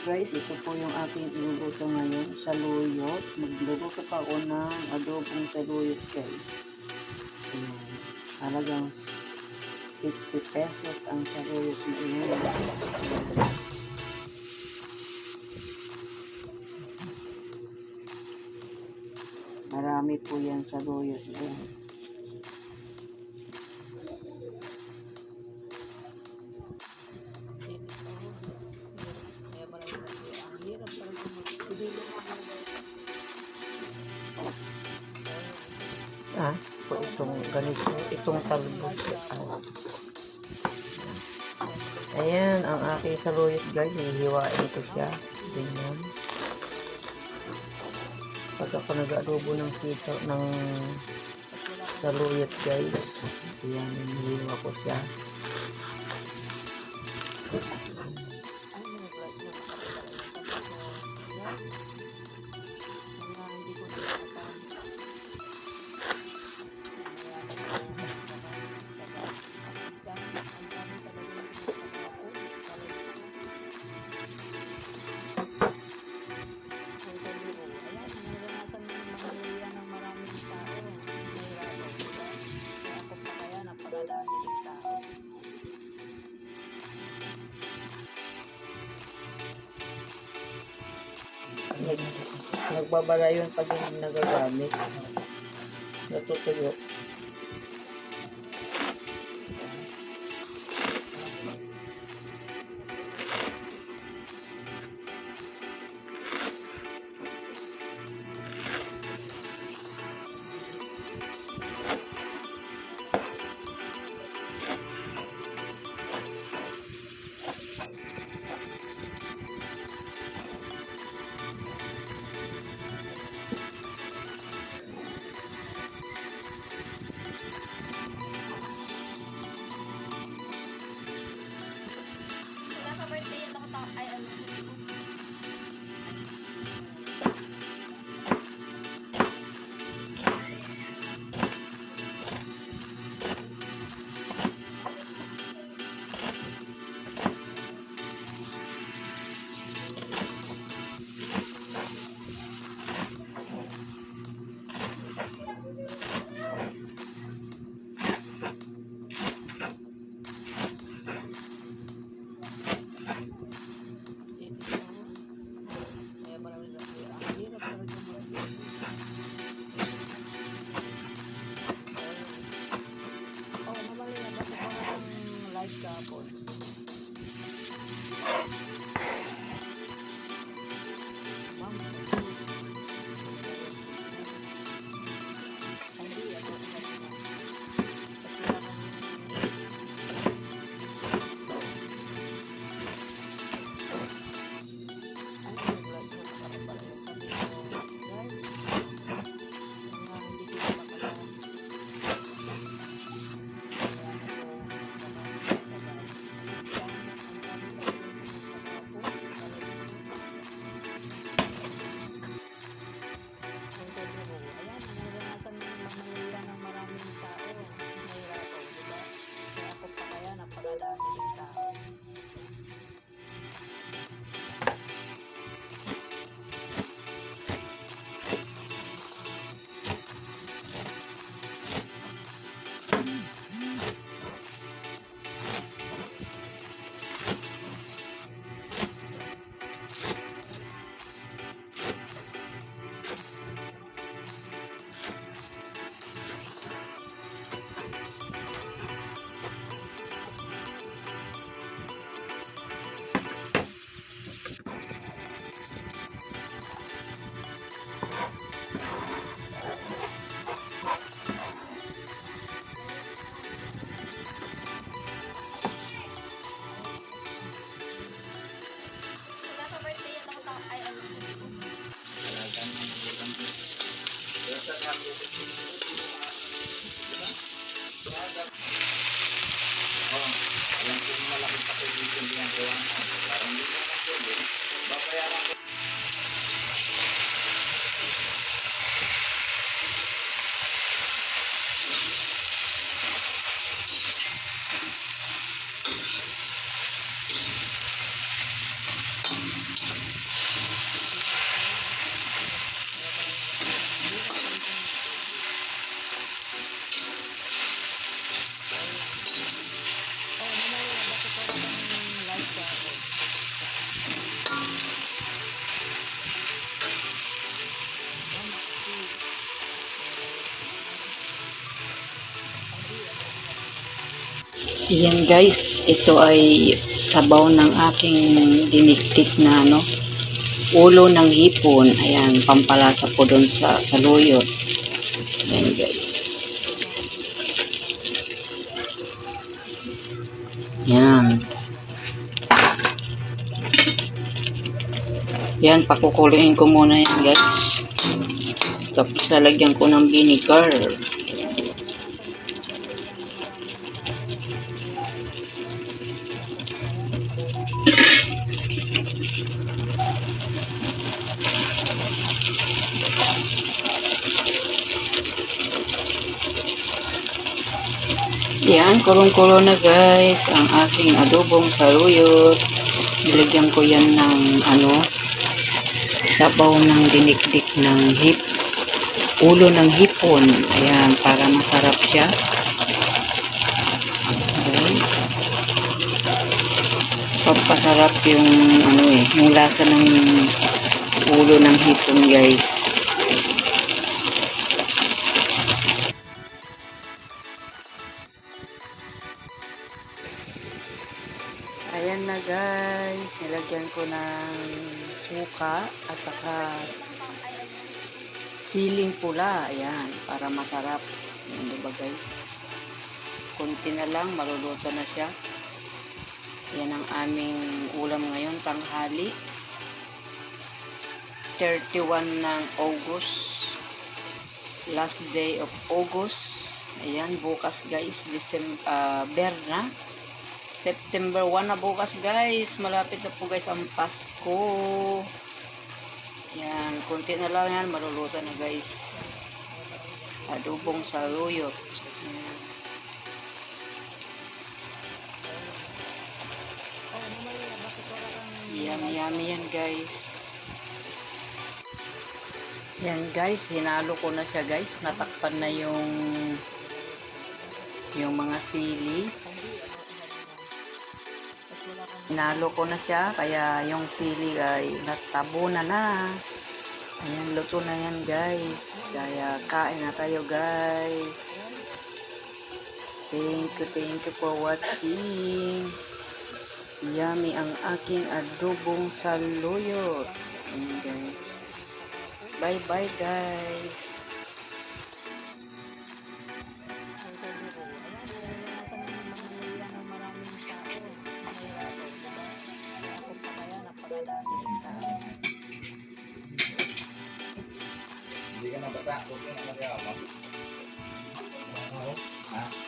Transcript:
Guys, ito po yung aking iluluto ngayon, saluyot. Magluluto pa ako ng adobong saluyot guys. Ayan. Halagang 50 pesos ang saluyot na iyon. Marami po yan saluyot guys. Itong ganito, itong talbos. Ayan, ang aking saluyot guys, hihiwain ko siya. Ganyan. Pag ako nag-adobo ng sito, ng saluyot guys, ayan, hihiwa ko siya. Nagbabala yun pag hindi nagagamit. Natutuyo. Yan guys, ito ay sabaw ng aking diniktik na ulo ng hipon. Ayan, pampalasa po doon sa saluyot. Ayan guys. Yan. Yan, pakukuluin ko muna yan guys. Tapos lalagyan ko ng vinegar. Yan, kulong-kulo na guys ang aking adobong saluyot. Nilagyan ko yan ng sabaw ng dinikdik ng ulo ng hipon. Ayan, para masarap siya. Okay. Papasarap yung yung lasa ng ulo ng hipon guys. Ayan na guys, nilagyan ko ng suka at saka siling pula. Ayan, para masarap. Ayan, diba guys? Kunti na lang, maluluto na siya. Yan ang aming ulam ngayon, tanghali. 31 ng August. Last day of August. Ayan, bukas guys, December na. September 1 na bukas guys. Malapit na po guys ang Pasko. Yan, kunti na lang yan. Maluluto na guys. Adobong saluyot. Yummy yan guys. Yan guys, hinalo ko na siya guys. Natakpan na yung mga sili. Hinalo ko na siya, kaya yung sili ay natabo na. Ayan, luto na yan guys. Kaya kain na tayo guys. Thank you for watching. Yummy ang aking adobong saluyot. Ayan guys. Bye bye guys. Hindi ka nabasa, huwag ka na nagyama. Ha?